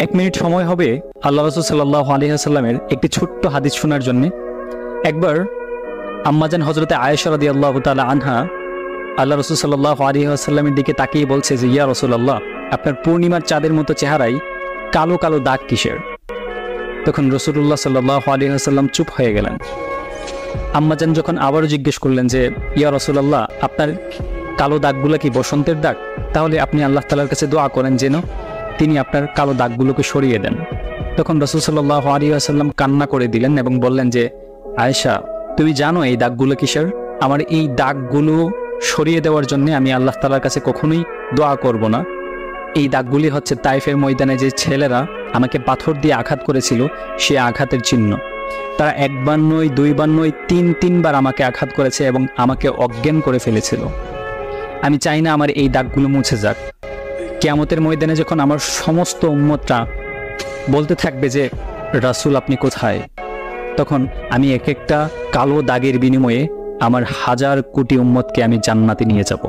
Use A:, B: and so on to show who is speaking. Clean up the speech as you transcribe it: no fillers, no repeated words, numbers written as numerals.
A: এক মিনিট সময় হবে আল্লাহ রাসূল সাল্লাল্লাহু আলাইহি ওয়াসাল্লামের একটি ছোট্ট হাদিস শোনার জন্য। একবার আম্মাজান হযরতে আয়েশা রাদিয়াল্লাহু তাআলা আনহা আল্লাহ রাসূল সাল্লাল্লাহু আলাইহি ওয়াসাল্লামের দিকে তাকিয়ে বলছে যে, ইয়া রাসূলুল্লাহ, আপনার পূর্ণিমার চাঁদের মতো চেহারায় কালো কালো দাগ কিসের? তখন রাসূলুল্লাহ সাল্লাল্লাহু আলাইহি ওয়াসাল্লাম চুপ হয়ে গেলেন। আম্মাজান যখন আবারও জিজ্ঞেস করলেন যে, ইয়া রাসূলুল্লাহ, আপনার কালো দাগগুলো কি বসন্তের দাগ? তাহলে আপনি আল্লাহ তাআলার কাছে দোয়া করেন যেন তিনি আপনার কালো দাগগুলোকে সরিয়ে দেন। তখন রাসূল সাল্লাল্লাহু আলাইহি ওয়াসাল্লাম কান্না করে দিলেন এবং বললেন যে, আয়েশা, তুমি জানো এই দাগগুলো কিসের? আমার এই দাগগুলো সরিয়ে দেওয়ার জন্য আমি আল্লাহ তাআলার কাছে কখনোই দোয়া করব না। এই দাগগুলি হচ্ছে তাইফের ময়দানে যে ছেলেরা আমাকে পাথর দিয়ে আঘাত করেছিল, সে আঘাতের চিহ্ন। তারা একবার নয়, দুইবার নয়, তিনবার আমাকে আঘাত করেছে এবং আমাকে অজ্ঞান করে ফেলেছিল। আমি চাই না আমার এই দাগগুলো মুছে যাক। কিয়ামতের ময়দানে যখন আমার সমস্ত উম্মতরা বলতে থাকবে যে, রাসূল আপনি কোথায়, তখন আমি এক একটা কালো দাগের বিনিময়ে আমার হাজার কোটি উম্মতকে আমি জান্নাতে নিয়ে যাব।